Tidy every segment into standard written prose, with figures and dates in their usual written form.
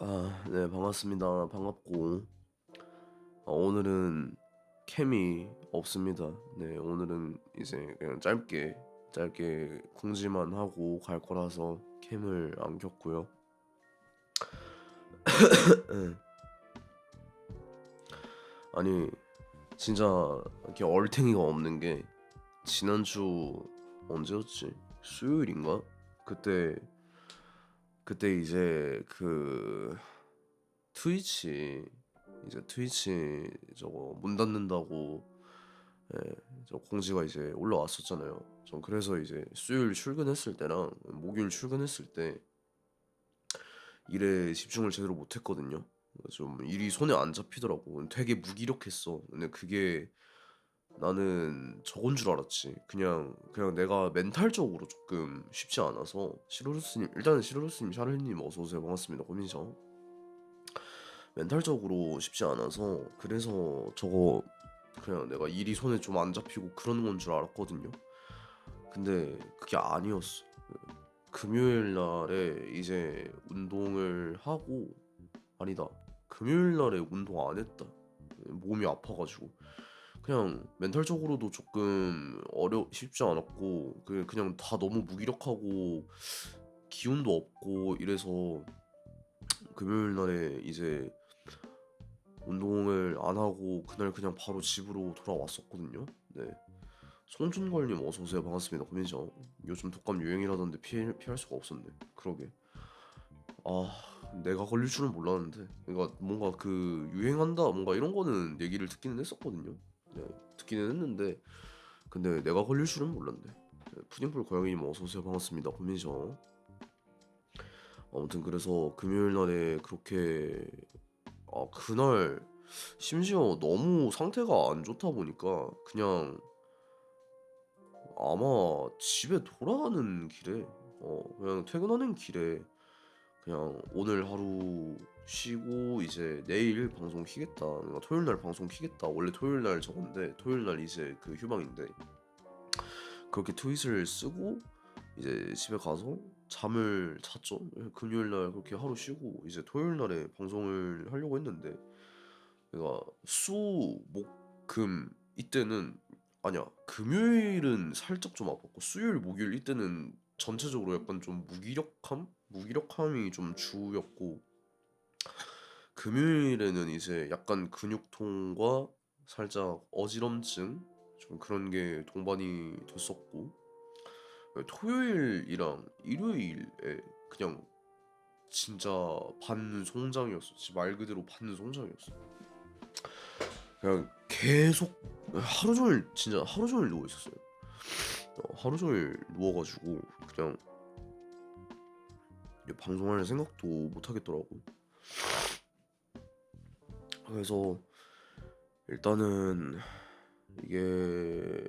네, 반갑습니다. 반갑고, 오늘은 캠이 없습니다. 네, 오늘은 이제 그냥 짧게 공지만 하고 갈 거라서 캠을 안 켰고요. 아니, 진짜 이렇게 얼탱이가 없는 게 지난주 언제였지? 수요일인가? 그때 그때 이제 트위치 저거 문 닫는다고, 예, 저 공지가 이제 올라왔었잖아요. 전 그래서 이제 수요일 출근했을 때랑 목요일 출근했을 때 일에 집중을 제대로 못했거든요. 좀 일이 손에 안 잡히더라고. 되게 무기력했어. 근데 그게 나는 저건 줄 알았지. 그냥 내가 멘탈적으로 조금 쉽지 않아서. 시로루스님, 일단은 시로루스님, 샤를님 어서 오세요. 반갑습니다. 고민이죠. 멘탈적으로 쉽지 않아서 그래서 저거 그냥 내가 일이 손에 좀 안 잡히고 그러는 건 줄 알았거든요. 근데 그게 아니었어. 금요일 날에 이제 운동을 하고, 아니다. 금요일 날에 운동 안 했다. 몸이 아파가지고 그냥 멘탈적으로도 조금 쉽지 않았고, 그냥 다 너무 무기력하고 기운도 없고 이래서 금요일 날에 이제 운동을 안 하고 그날 그냥 바로 집으로 돌아왔었거든요. 네. 송준걸님 어서 오세요. 반갑습니다. 고민이죠. 요즘 독감 유행이라던데 피할 수가 없었네. 그러게. 내가 걸릴 줄은 몰랐는데. 그러니까 뭔가 유행한다 뭔가 이런 거는 얘기를 듣기는 했었거든요. 네, 듣기는 했는데 근데 내가 걸릴 줄은 몰랐네. 네, 푸딩풀 고양이님 어서 오세요. 반갑습니다. 고민이죠. 아무튼 그래서 금요일 날에 그렇게, 그날 심지어 너무 상태가 안 좋다 보니까 그냥 아마 집에 돌아가는 길에, 그냥 퇴근하는 길에 그냥 오늘 하루 쉬고 이제 내일 방송 키겠다. 그러니까 토요일 날 방송 키겠다. 원래 토요일 날 저건데 토요일 날 이제 휴방인데 그렇게 트윗을 쓰고 이제 집에 가서 잠을 잤죠. 금요일 날 그렇게 하루 쉬고 이제 토요일 날에 방송을 하려고 했는데, 그러니까 금 이때는, 아니야, 금요일은 살짝 좀 아팠고 수요일 목요일 이때는 전체적으로 약간 좀 무기력함이 좀 주였고, 금요일에는 이제 약간 근육통과 살짝 어지럼증 좀 그런 게 동반이 됐었고, 토요일이랑 일요일에 그냥 진짜 반송장이었어. 진짜 말 그대로 반송장이었어. 그냥 계속 하루 종일, 진짜 하루 종일 누워 있었어요. 하루 종일 누워가지고 그냥 방송할 생각도 못 하겠더라고. 그래서 일단은 이게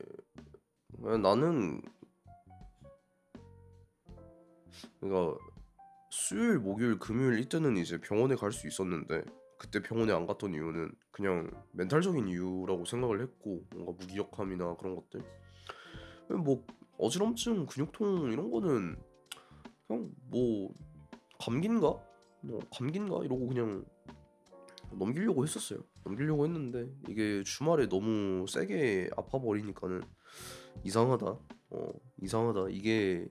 그냥 나는, 그러니까 수요일, 목요일, 금요일 이때는 이제 병원에 갈 수 있었는데 그때 병원에 안 갔던 이유는 그냥 멘탈적인 이유라고 생각을 했고, 뭔가 무기력함이나 그런 것들, 뭐 어지럼증, 근육통 이런 거는 그냥 뭐 감기인가? 뭐 감기인가? 이러고 그냥 넘기려고 했었어요. 넘기려고 했는데 이게 주말에 너무 세게 아파 버리니까는 이상하다. 이상하다. 이게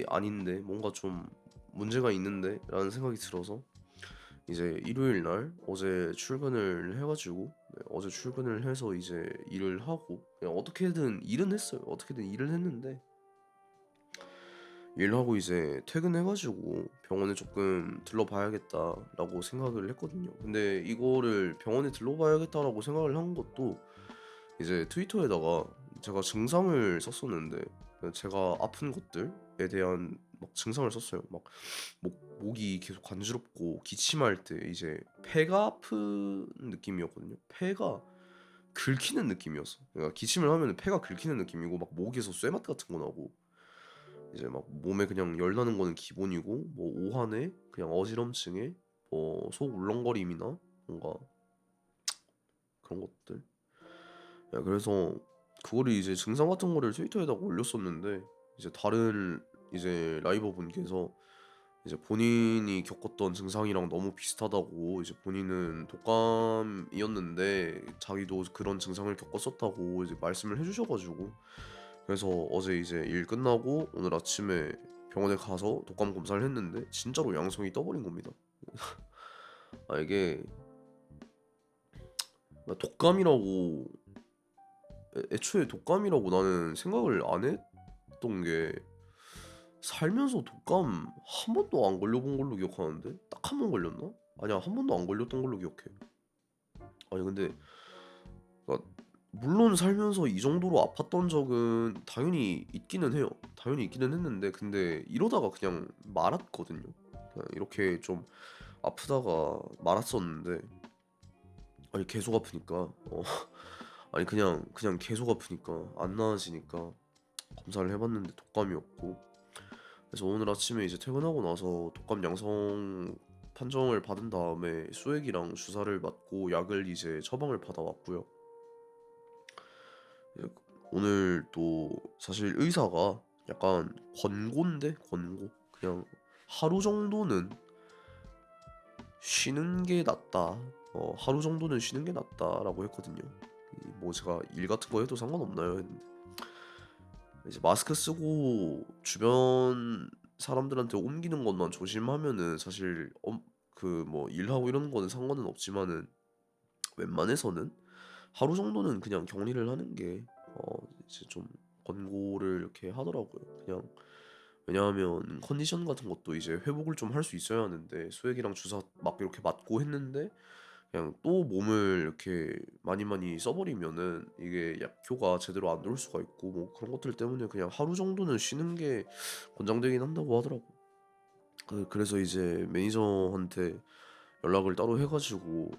아닌데 뭔가 좀 문제가 있는데라는 생각이 들어서 이제 일요일 날 어제 출근을 해가지고, 네, 어제 출근을 해서 이제 일을 하고 그냥 어떻게든 일은 했어요. 어떻게든 일을 했는데 일하고 이제 퇴근해가지고 병원에 조금 들러봐야겠다라고 생각을 했거든요. 근데 이거를 병원에 들러봐야겠다라고 생각을 한 것도 이제 트위터에다가 제가 증상을 썼었는데, 제가 아픈 것들에 대한 막 증상을 썼어요. 막 목이 계속 간지럽고 기침할 때 이제 폐가 아픈 느낌이었거든요. 폐가 긁히는 느낌이었어. 그러니까 기침을 하면 폐가 긁히는 느낌이고 막 목에서 쇠맛 같은 거 나고 이제 막 몸에 그냥 열 나는 거는 기본이고, 뭐 오한에 그냥 어지럼증에 뭐 속 울렁거림이나 뭔가 그런 것들. 야, 그래서 그거를 이제 증상 같은 거를 트위터에다가 올렸었는데 이제 다른 이제 라이버 분께서 이제 본인이 겪었던 증상이랑 너무 비슷하다고, 이제 본인은 독감이었는데 자기도 그런 증상을 겪었었다고 이제 말씀을 해 주셔 가지고, 그래서 어제 이제 일 끝나고 오늘 아침에 병원에 가서 독감 검사를 했는데 진짜로 양성이 떠 버린 겁니다. 이게 독감이라고, 애초에 독감이라고 나는 생각을 안 했던 게, 살면서 독감 한 번도 안 걸려 본 걸로 기억하는데, 딱 한 번 걸렸나? 아니야, 한 번도 안 걸렸던 걸로 기억해. 아니 근데 그러니까 물론 살면서 이 정도로 아팠던 적은 당연히 있기는 해요. 당연히 있기는 했는데, 근데 이러다가 그냥 말았거든요. 그냥 이렇게 좀 아프다가 말았었는데, 아니 계속 아프니까 아니 그냥 계속 아프니까 안 나아지니까 검사를 해 봤는데 독감이었고, 그래서 오늘 아침에 이제 퇴근하고 나서 독감 양성 판정을 받은 다음에 수액이랑 주사를 맞고 약을 이제 처방을 받아 왔고요. 예, 오늘 또 사실 의사가 약간 권고인데, 권고, 그냥 하루 정도는 쉬는 게 낫다. 하루 정도는 쉬는 게 낫다라고 했거든요. 뭐 제가 일 같은 거 해도 상관없나요? 했는데 이제 마스크 쓰고 주변 사람들한테 옮기는 것만 조심하면은 사실 그 뭐 일하고 이런 거는 상관은 없지만은, 웬만해서는 하루 정도는 그냥 격리를 하는 게 이제 좀 권고를 이렇게 하더라고요. 그냥 왜냐하면 컨디션 같은 것도 이제 회복을 좀 할 수 있어야 하는데, 수액이랑 주사 막 이렇게 맞고 했는데 그냥 또 몸을 이렇게 많이 써버리면은 이게 약효가 제대로 안 돌 수가 있고, 뭐 그런 것들 때문에 그냥 하루 정도는 쉬는 게 권장되긴 한다고 하더라고. 그래서 이제 매니저한테 연락을 따로 해가지고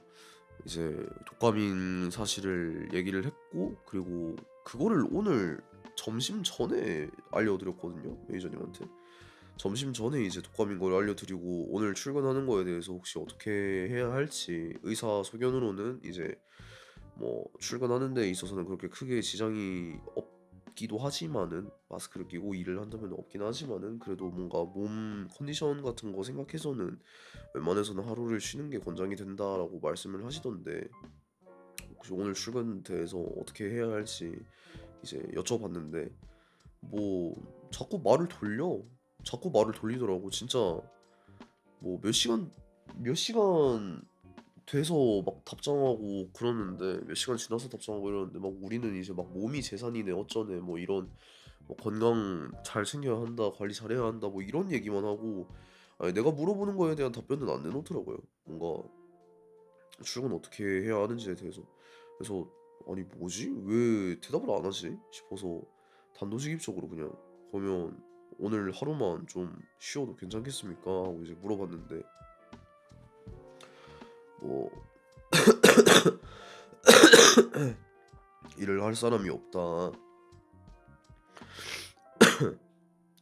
이제 독감인 사실을 얘기를 했고, 그리고 그거를 오늘 점심 전에 알려드렸거든요, 매니저님한테. 점심 전에 이제 독감인 걸 알려드리고, 오늘 출근하는 거에 대해서 혹시 어떻게 해야 할지, 의사 소견으로는 이제 뭐 출근하는 데 있어서는 그렇게 크게 지장이 없기도 하지만은, 마스크를 끼고 일을 한다면 없긴 하지만은, 그래도 뭔가 몸 컨디션 같은 거 생각해서는 웬만해서는 하루를 쉬는 게 권장이 된다라고 말씀을 하시던데, 혹시 오늘 출근 대해서 어떻게 해야 할지 이제 여쭤봤는데, 뭐 자꾸 말을 돌리더라고. 진짜 뭐 몇 시간 돼서 막 답장하고 그러는데, 몇 시간 지나서 답장하고 이러는데, 막 우리는 이제 막 몸이 재산이네 어쩌네 뭐 이런, 뭐 건강 잘 챙겨야 한다, 관리 잘해야 한다, 뭐 이런 얘기만 하고, 아니 내가 물어보는 거에 대한 답변은 안 내놓더라고요. 뭔가 출근 어떻게 해야 하는지에 대해서. 그래서 아니 뭐지? 왜 대답을 안 하지? 싶어서 단도직입적으로 그냥, 그러면 오늘 하루만 좀 쉬어도 괜찮겠습니까? 하고 이제 물어봤는데, 뭐 일을 할 사람이 없다.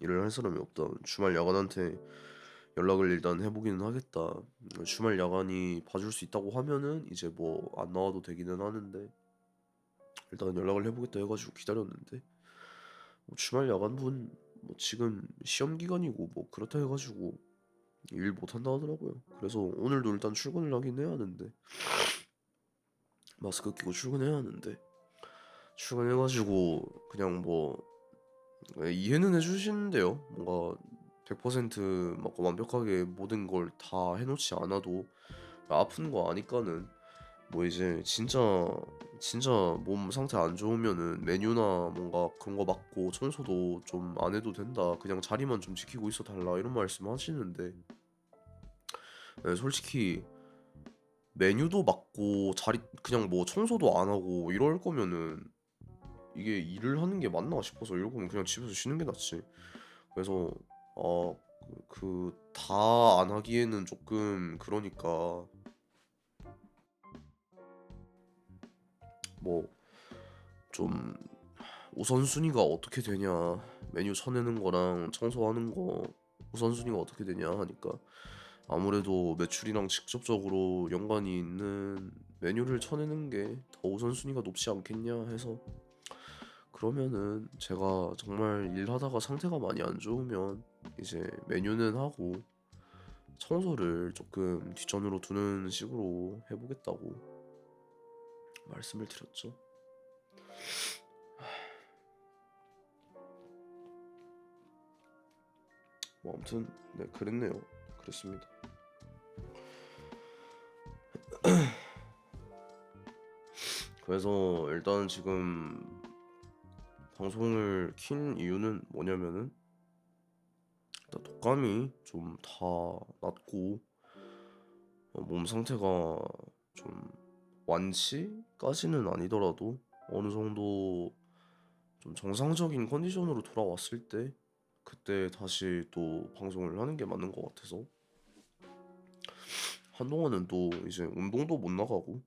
일을 할 사람이 없다. 주말 야간한테 연락을 일단 해보기는 하겠다. 주말 야간이 봐줄 수 있다고 하면은 이제 뭐 안 나와도 되기는 하는데, 일단 연락을 해보겠다 해가지고 기다렸는데, 뭐 주말 야간분 뭐 지금 시험 기간이고 뭐 그렇다 해가지고 일 못한다 하더라고요. 그래서 오늘도 일단 출근을 하긴 해야 하는데, 마스크 끼고 출근해야 하는데, 출근해가지고 그냥 뭐 이해는 해주시는데요. 뭔가 100% 막 완벽하게 모든 걸 다 해놓지 않아도 아픈 거 아니까는, 뭐 이제 진짜 몸 상태 안 좋으면은 메뉴나 뭔가 그런 거 맡고 청소도 좀 안 해도 된다, 그냥 자리만 좀 지키고 있어 달라, 이런 말씀 하시는데, 네, 솔직히 메뉴도 맡고 자리 그냥 뭐 청소도 안 하고 이럴 거면은 이게 일을 하는 게 맞나 싶어서, 이럴 거면 그냥 집에서 쉬는 게 낫지. 그래서 다 안 하기에는 조금 그러니까, 뭐 좀 우선순위가 어떻게 되냐, 메뉴 쳐내는 거랑 청소하는 거 우선순위가 어떻게 되냐 하니까, 아무래도 매출이랑 직접적으로 연관이 있는 메뉴를 쳐내는 게 더 우선순위가 높지 않겠냐 해서, 그러면은 제가 정말 일하다가 상태가 많이 안 좋으면 이제 메뉴는 하고, 청소를 조금 뒷전으로 두는 식으로 해보겠다고 말씀을 드렸죠. 뭐 아무튼 네 그랬네요. 그랬습니다. 그래서 일단 지금 방송을 킨 이유는 뭐냐면은 일단 독감이 좀 다 낫고 몸 상태가 좀 완치까지는 아니더라도 어느 정도 좀 정상적인 컨디션으로 돌아왔을 때 그때 다시 또 방송을 하는 게 맞는 것 같아서 한동안은 또 이제 운동도 못 나가고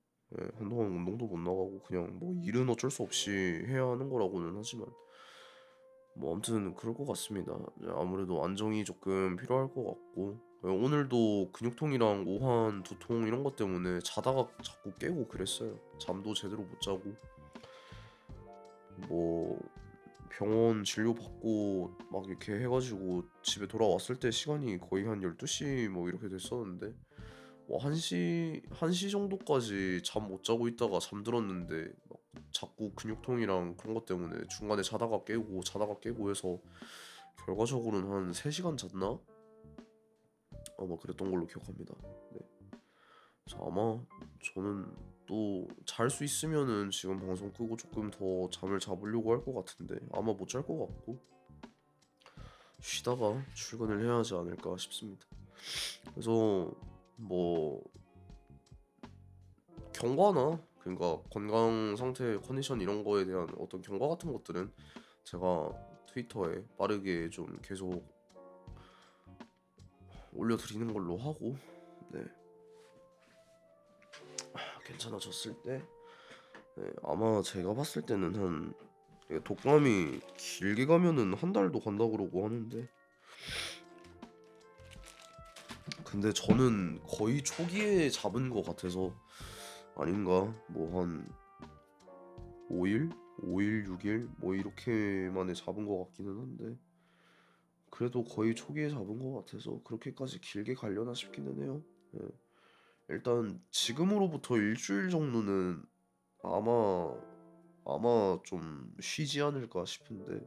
한동안 운동도 못 나가고 그냥 뭐 일은 어쩔 수 없이 해야 하는 거라고는 하지만 뭐 아무튼 그럴 것 같습니다. 아무래도 안정이 조금 필요할 것 같고 오늘도 근육통이랑 오한, 두통 이런 것 때문에 자다가 자꾸 깨고 그랬어요. 잠도 제대로 못 자고 뭐 병원 진료 받고 막 이렇게 해가지고 집에 돌아왔을 때 시간이 거의 한 12시 뭐 이렇게 됐었는데 뭐 1시 정도까지 잠 못 자고 있다가 잠들었는데 막 자꾸 근육통이랑 그런 것 때문에 중간에 자다가 깨고 해서 결과적으로는 한 3시간 잤나? 아마 그랬던 걸로 기억합니다. 네. 그래서 아마 저는 또 잘 수 있으면은 지금 방송 끄고 조금 더 잠을 잡으려고 할 것 같은데 아마 못 잘 것 같고 쉬다가 출근을 해야 하지 않을까 싶습니다. 그래서 뭐 경과나 그러니까 건강 상태, 컨디션 이런 거에 대한 어떤 경과 같은 것들은 제가 트위터에 빠르게 좀 계속 올려드리는 걸로 하고 네 괜찮아졌을 때 아마 제가 봤을 때는 한 독감이 길게 가면은 한 달도 간다 그러고 하는데 근데 저는 거의 초기에 잡은 것 같아서 아닌가 뭐 한 5일? 5일, 6일 뭐 이렇게 만에 잡은 것 같기는 한데 그래도 거의 초기에 잡은 것 같아서 그렇게까지 길게 가려나 싶기는 해요. 예. 일단 지금으로부터 일주일 정도는 아마 좀 쉬지 않을까 싶은데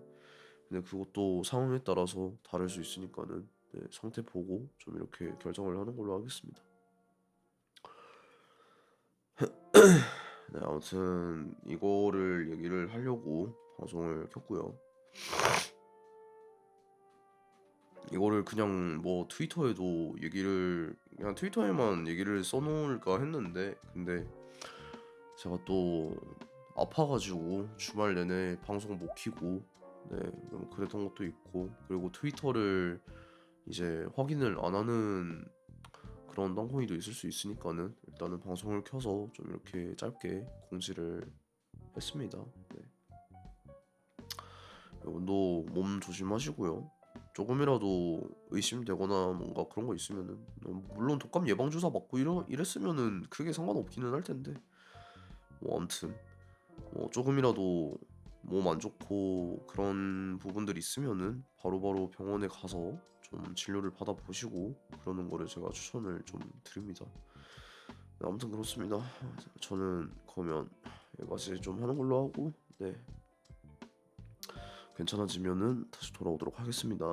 근데 그것도 상황에 따라서 다를 수 있으니까는 네, 상태 보고 좀 이렇게 결정을 하는 걸로 하겠습니다. 네, 아무튼 이거를 얘기를 하려고 방송을 켰고요. 이거를 그냥 뭐 트위터에도 그냥 트위터에만 얘기를 써놓을까 했는데 근데 제가 또 아파가지고 주말 내내 방송 못 키고 네 그랬던 것도 있고 그리고 트위터를 이제 확인을 안 하는 그런 땅콩이도 있을 수 있으니까는 일단은 방송을 켜서 좀 이렇게 짧게 공지를 했습니다. 네. 여러분도 몸 조심하시고요. 조금이라도 의심되거나 뭔가 그런 거 있으면은 물론 독감 예방 주사 맞고 이랬으면은 크게 상관없기는 할 텐데 뭐 아무튼 뭐 조금이라도 몸 안 좋고 그런 부분들 있으면은 바로바로 병원에 가서 좀 진료를 받아보시고 그러는 거를 제가 추천을 좀 드립니다. 네, 아무튼 그렇습니다. 저는 그러면 여기까지 좀 하는 걸로 하고 네 괜찮아지면은 다시 돌아오도록 하겠습니다.